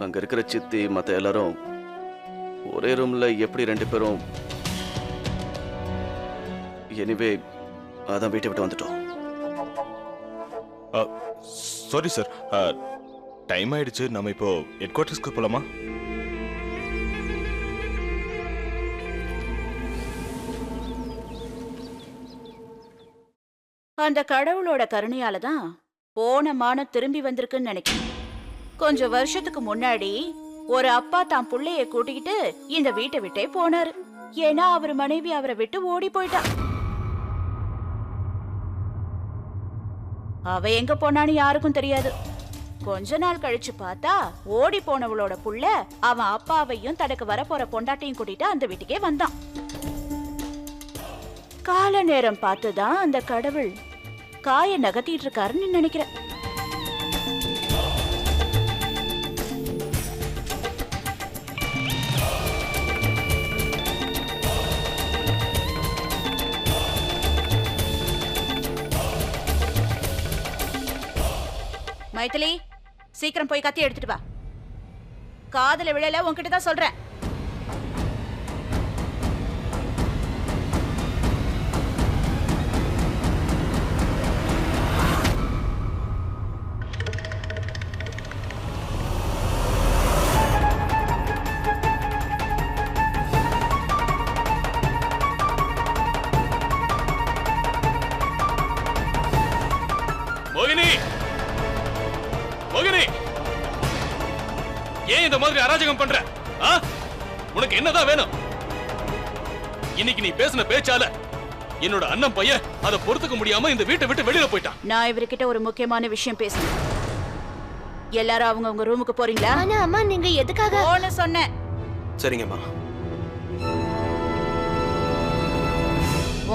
அங்க இருக்கிற சித்தி மத்த எல்லாரும் ஒரே ரூம்ல எப்படி ரெண்டு பேரும். எனிவே அதான் வீட்டை விட்டு வந்துட்டோம். சாரி சார், டைம் ஆயிடுச்சு. நம்ம இப்போ ஹெட் குவார்ட்டர்ஸ்க்கு போலாமா? அந்த கடவுளோட கருணையால தான் போன மானம் திரும்பி வந்திருக்குன்னு நினைக்கிறேன். கொஞ்சம் வருஷத்துக்கு முன்னாடி ஒரு அப்பா தான் புள்ளைய கூட்டிக்கிட்டு இந்த வீட்டை விட்டே போனாரு. ஏன்னா அவர் மனைவி அவரை விட்டு ஓடி போயிட்டா. அவ எங்க போனான்னு யாருக்கும் தெரியாது. கொஞ்ச நாள் கழிச்சு பார்த்தா ஓடி போனவளோட புள்ள அவன் அப்பாவையும் தனக்கு வரப்போற பொண்டாட்டையும் கூட்டிட்டு அந்த வீட்டுக்கே வந்தான். கால நேரம் பார்த்துதான் அந்த கடவுள் காய நகர்த்திட்டு இருக்காருன்னு நினைக்கிறேன். மைதிலி, சீக்கிரம் போய் கத்தி எடுத்துட்டு வா. காதுல விழல, உன்கிட்ட தான் சொல்றேன். மோகினி, மோகினி, ஏன் இந்த மாதிரி அராஜகம் பண்ற? உனக்கு என்னதான் வேணும்? இன்னைக்கு நீ பேசின பேச்சால என்னோட அண்ணன் பையன் அதை பொறுத்துக்க முடியாம இந்த வீட்டை விட்டு வெளியில போயிட்டான். நான் இவர்கிட்ட ஒரு முக்கியமான விஷயம் பேசணும். எல்லாரும் அவங்க உங்க ரூமுக்கு போறீங்களா? ஆனா அம்மா, நீங்க எதுக்காக போன சொன்னேன். சரிங்கம்மா.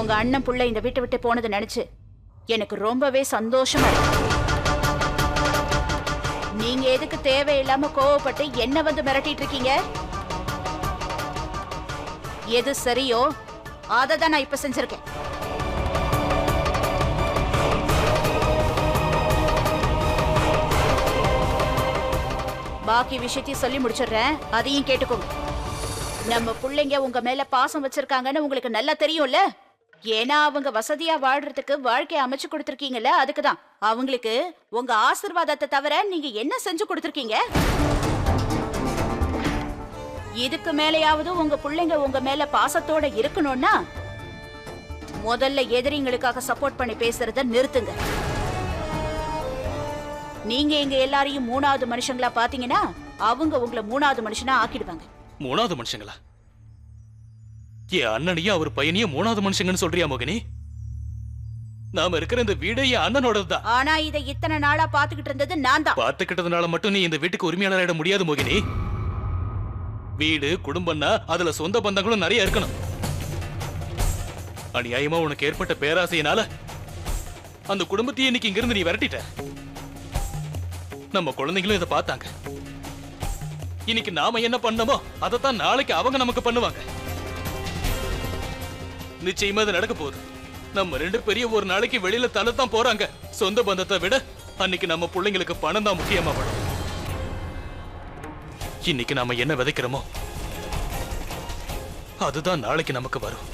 உங்க அண்ணன் புள்ள இந்த வீட்டை விட்டு போனதை நினைச்சு எனக்கு ரொம்பவே சந்தோஷமா இருக்கு. நீங்க எதுக்கு தேவையில்லாம கோவப்பட்டு என்ன வந்து மிரட்டிட்டு இருக்கீங்க? எது சரியோ அதை தான் நான் இப்ப செஞ்சிருக்கேன். பாக்கி விஷயத்தையும் சொல்லி முடிச்சிடுறேன், அதையும் கேட்டுக்கோங்க. நம்ம பிள்ளைங்க உங்க மேல பாசம் வச்சிருக்காங்கன்னு உங்களுக்கு நல்லா தெரியும்ல. ஏன்னா அவங்க வசதியா வாழ்றதுக்கு வாழ்க்கையை அமைச்சு கொடுத்திருக்கீங்கல்ல, அதுக்குதான். அவங்களுக்கு உங்க ஆசீர்வாதத்தை தவிர நீங்க என்ன செஞ்சு கொடுத்திருக்கீங்க? இதுக்கு மேலையாவது உங்க பிள்ளைங்க உங்க மேல பாசத்தோட இருக்கணும்னா முதல்ல எதிரிங்களுக்காக சப்போர்ட் பண்ணி பேசுறத நிறுத்துங்க. நீங்க எங்க எல்லாரையும் மூணாவது மனுஷங்களா பாத்தீங்கன்னா அவங்க உங்களை மூணாவது மனுஷனா ஆக்கிடுவாங்க. மூணாவது மனுஷங்களா? என் அண்ணனையும் அவர் பையனையும் மூணாவது மனுஷங்கன்னு சொல்றியா மோகினி? நாம இருக்கிற இந்த வீடு என் அண்ணனோடதுதான். ஆனா இதை இத்தனை நாளா பாத்துக்கிட்டு இருந்தது நான் தான். பாத்துக்கிட்டதுனால மட்டும் நீ இந்த வீட்டுக்கு உரிமையாளராயிட முடியாது மோகினி. வீடு குடும்பம்னா அதுல சொந்த பந்தங்களும் நிறைய இருக்கணும். அநியாயமா உனக்கு ஏற்பட்ட பேராசையினால அந்த குடும்பத்தையே இன்னைக்கு இங்கிருந்து நீ விரட்டிட்ட. நம்ம குழந்தைங்களும் இதை பார்த்தாங்க. இன்னைக்கு நாம என்ன பண்ணமோ அதைத்தான் நாளைக்கு அவங்க நமக்கு பண்ணுவாங்க. நிச்சயமா இது நடக்க போகுது. நம்ம ரெண்டு பெரிய ஒரு நாளைக்கு வெளியில தள்ளத்தான் போறாங்க. சொந்த பந்தத்தை விட அன்னைக்கு நம்ம பிள்ளைங்களுக்கு பணம் தான் முக்கியமா படும். இன்னைக்கு நாம என்ன விதைக்கிறோமோ அதுதான் நாளைக்கு நமக்கு வரும்.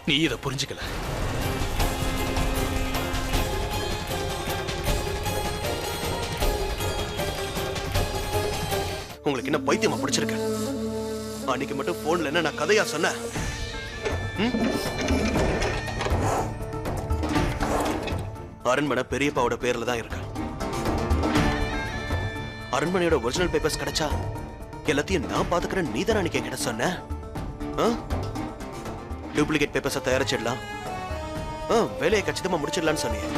நீ இதை புரிஞ்சுக்கல. உங்களுக்கு என்ன பைத்தியமா பிடிச்சிருக்க? அன்னைக்கு மட்டும் போன்ல என்ன நான் கதையா சொன்னேன்? அரண்மனை பெரியப்பாவோட பேர்ல தான் இருக்கு. அரண்மனையோட ஒரிஜினல் பேப்பர்ஸ் கிடைச்சா எல்லாத்தையும் நான் பாத்துக்கிறேன். நீ தான் அன்னைக்கு என்கிட்ட சொன்ன. டூப்ளிகேட் பேப்பர்ஸை தயாரிச்சிடலாம், வேலையை கச்சிதமா முடிச்சிடலான்னு சொன்னீங்க.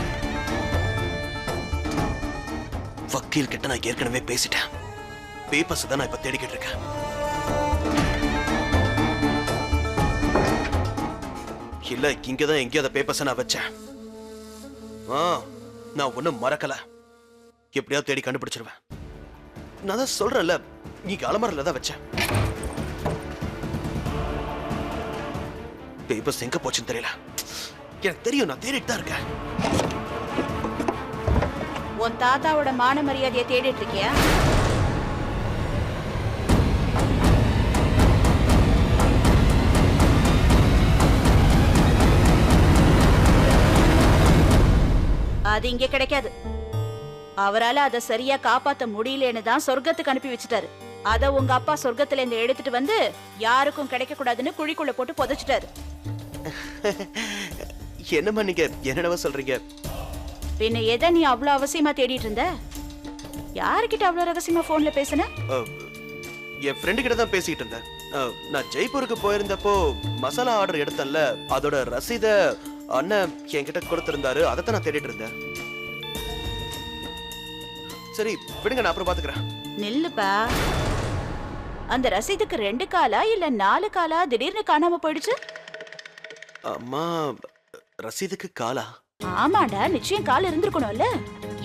வக்கீல் கிட்ட நான் ஏற்கனவே பேசிட்டேன். பேப்பர்ஸ் தான் நான் இப்ப தேடிக்கிட்டு இருக்கேன். இல்ல, இங்கதான் எங்கேயோ அந்த பேப்பர்ஸ் நான் வச்சேன். நான் ஒண்ணும் மறக்கல. எப்படியாவது தேடி கண்டுபிடிச்சிருவேன். நான் தான் சொல்றேன்ல, நீ அலமாரில தான் வச்சேன். பேப்பர்ஸ் எங்க போச்சுன்னு தெரியல. எனக்கு தெரியும், நான் தேடிட்டு தான் இருக்கேன். உன் தாத்தாவோட மான மரியாதையை தேடிட்டு இருக்கியா? அது இங்க கிடைக்காது. அவரால அதை சரியா காப்பாத்த முடியலன்னு தான் சொர்க்கத்துக்கு அனுப்பி வச்சுட்டாரு. அத உங்க அப்பா சொர்க்கத்துல இருந்து எடுத்துட்டு வந்து யாருக்கும் கிடைக்க கூடாதுன்னு குழிக்குள்ள போட்டு புதைச்சிட்டாரு. என்னம்மா நீங்க என்னடவா சொல்றீங்க? பின்ன எதை நீ அவ்வளவு அவசியமா தேடிட்டு இருந்த? யாருக்கிட்ட அவ்வளவு ரகசியமா போன்ல பேசுன? என் ஃப்ரெண்டு கிட்ட தான் பேசிட்டு இருந்தேன். நான் ஜெய்ப்பூருக்கு போயிருந்தப்போ மசாலா ஆர்டர் எடுத்தேன்ல, அதோட ரசீத அண்ணன் என்கிட்ட கொடுத்திருந்தாரு. அதைத்தான் நான் தேடிட்டு இருந்தேன். சரி விடுங்க, நான் அப்புறம் பாத்துக்கிறேன். நில்லுப்பா. அந்த ரசீதுக்கு 2 காலா இல்ல 4 காலா திடீர்னு காணாம போயிடுச்சு? அம்மா, ரசீதுக்கு காலா? ஆமாடா, நிச்சயம் கால் இருந்திருக்கணும்ல.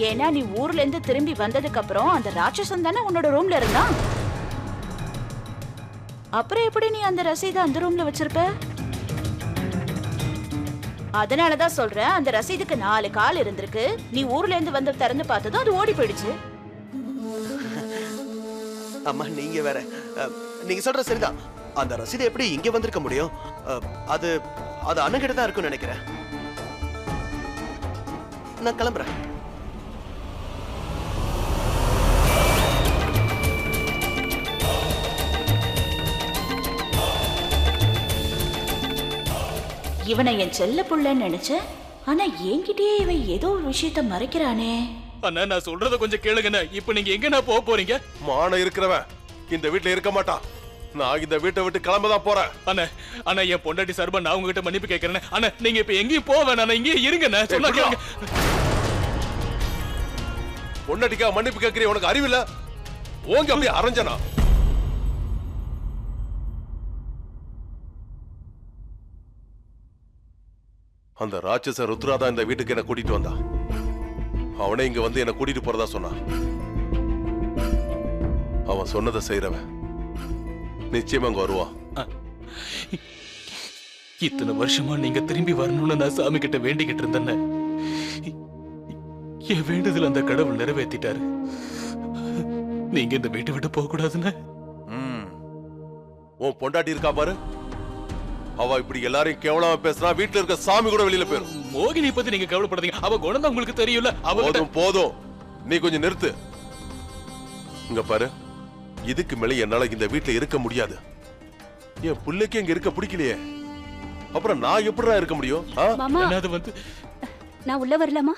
ஏன்னா நீ ஊர்ல இருந்து திரும்பி வந்ததுக்கு அப்புறம் அந்த ராட்சசன் தானே உன்னோட ரூம்ல இருந்தான். அப்புறம் எப்படி நீ அந்த ரசீதை அந்த ரூம்ல வச்சிருப்ப? அதனாலதான் சொல்றேன், அந்த ரசீதுக்கு 4 கால் இருந்திருக்கு. நீ ஊர்ல இருந்து வந்து திறந்து பார்த்ததும் அது ஓடி போயிடுச்சு. அம்மா நீங்க வேற. நீங்க சொல்ற சரிதான். அந்த ரசீது எப்படி இங்க வந்திருக்க முடியும்? அது அது அண்ணன் கிட்ட தான் இருக்கும்னு நினைக்கிறேன். நான் கிளம்புறேன். இவனை என் செல்ல புள்ளன்னு நினைச்சேன். ஆனா என்கிட்டயே இவன் ஏதோ ஒரு விஷயத்த மறைக்கிறானே. அண்ணா நான் சொல்றத கொஞ்சம் கேளுங்கண்ணா. இப்ப நீங்க எங்க நான் போக போறீங்க? மானம் இருக்கிறவன் இந்த வீட்டுல இருக்க மாட்டான். நான் இந்த வீட்டை விட்டு கிளம்பதான் போறேன். அண்ணா அண்ணா என் பொண்டாட்டி சார்பா நான் உங்ககிட்ட மன்னிப்பு கேட்கறேன். அண்ணா நீங்க இப்ப எங்கேயும் போக வேணாம், இங்கே இருங்கண்ணா. சொன்னா கேளுங்க. பொண்டாட்டிக்கா மன்னிப்பு கேட்கிறேன், உனக்கு அறிவில்ல? ஓங்க அப்படியே அரைஞ்சனா? அந்த ராட்சச ருத்ராதான் இந்த வீட்டுக்கு என்ன கூட்டிட்டு வந்தான். அவனே இங்க வந்து என்ன கூட்டிட்டு போறதா சொன்னான். அவன் சொன்னதை செய்யறவன் நிச்சயமா அங்க வருவான். இத்தனை வருஷமா நீங்க திரும்பி வரணும்னு நான் சாமி கிட்ட வேண்டிக்கிட்டு இருந்தேன். என் வேண்டுதல் அந்த கடவுள் நிறைவேற்றிட்டாரு. நீங்க இந்த வீட்டை விட்டு போக கூடாதுன்னு. உன் பொண்டாட்டி இருக்கா பாரு, அவ இப்படி எல்லாரையும் கேவலமா பேசுறா. வீட்டுல இருக்க சாமி கூட வெளியில போயிரும். மோகினி பத்தி நீங்க கவலைப்படாதீங்க, அவ குணம் தான் உங்களுக்கு தெரியும்ல. போதும் போதும், நீ கொஞ்சம் நிறுத்து. இங்க பாரு, இதுக்கு மேல என்னால இந்த வீட்டுல இருக்க முடியாது. என் பிள்ளைக்கு இங்க இருக்க பிடிக்கலையே, அப்புறம் நான் எப்படிடா இருக்க முடியும்? மாமா, அது வந்து நான் உள்ள வரலாமா?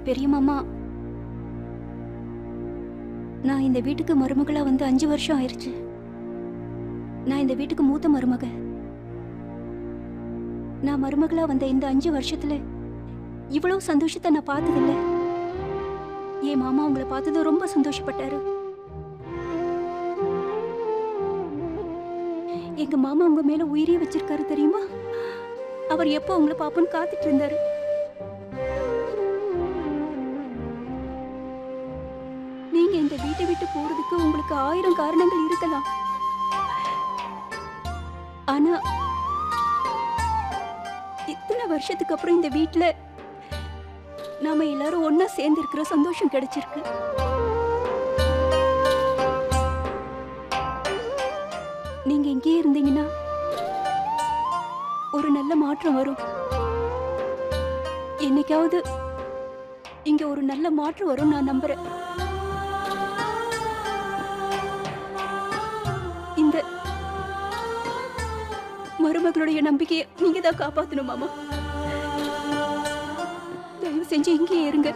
பெரிய மாமா, நான் இந்த வீட்டுக்கு மருமகளா வந்து 5 வருஷம் ஆயிருச்சு. நான் இந்த வீட்டுக்கு மூத்த மருமக. நான் மருமகளா வந்த இந்த 5 வருஷத்துல இவ்வளவு சந்தோஷத்தை நான் பார்த்ததில்லை. என் மாமா உங்களை பார்த்தது ரொம்ப சந்தோஷப்பட்டாரு. எங்க மாமா உங்க மேல உயிரியே வச்சிருக்காரு தெரியுமா? அவர் எப்போ உங்களை பாப்போன்னு காத்துட்டு இருந்தாரு. நீங்க இந்த வீட்டை விட்டு போறதுக்கு உங்களுக்கு 1000 காரணங்கள் இருக்கலாம். ஆனா இத்தனை வருஷத்துக்கு அப்புறம் இந்த வீட்டுல நாம எல்லாரும் ஒன்னா சேர்ந்து இருக்கிற சந்தோஷம் கிடைச்சிருக்கு. நீங்க இங்கே இருந்தீங்கன்னா ஒரு நல்ல மாற்றம் வரும். என்னைக்காவது இங்க ஒரு நல்ல மாற்றம் வரும் நான் நம்புறேன். இந்த மருமகளுடைய நம்பிக்கையை நீங்க தான் காப்பாத்தணும் மாமா. தயவு செஞ்சு இங்கேயே இருங்க.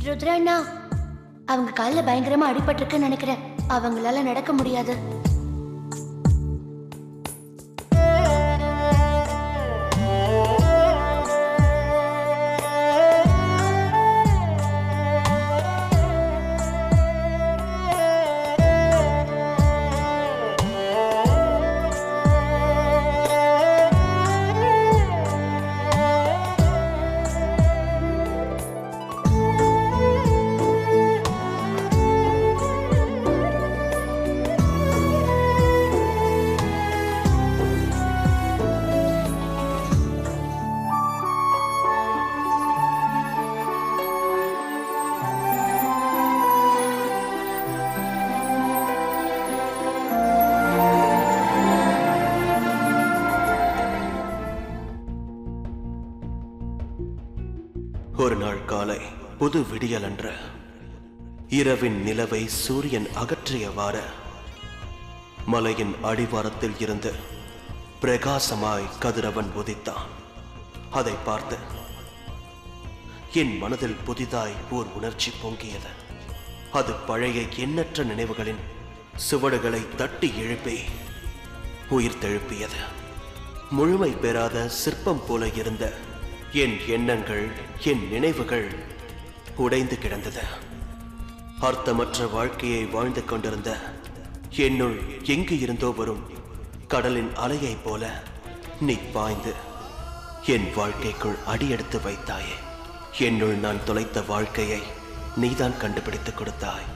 ருத்ரண்ணா, அவங்க கால்ல பயங்கரமா அடிபட்டிருக்குன்னு நினைக்கிறேன். அவங்களால நடக்க முடியாது. ஒரு நாள் காலை புது விடியலன்று இரவின் நிலவை சூரியன் அகற்றியவாறு மலையின் அடிவாரத்தில் இருந்து பிரகாசமாய் கதிரவன் உதித்தான். அதை பார்த்து என் மனதில் புதிதாய் ஓர் உணர்ச்சி பொங்கியது. அது பழைய எண்ணற்ற நினைவுகளின் சுவடுகளை தட்டி எழுப்பி உயிர் தெழுப்பியது. முழுமை பெறாத சிற்பம் போல இருந்த என் எண்ணங்கள், என் நினைவுகள் உடைந்து கிடந்தது. அர்த்தமற்ற வாழ்க்கையை வாழ்ந்து கொண்டிருந்த என்னுள் எங்கு இருந்தோ வரும் கடலின் அலையை போல நீ பாய்ந்து என் வாழ்க்கைக்குள் அடியெடுத்து வைத்தாயே. என்னுள் நான் தொலைத்த வாழ்க்கையை நீதான் கண்டுபிடித்து கொடுத்தாய்.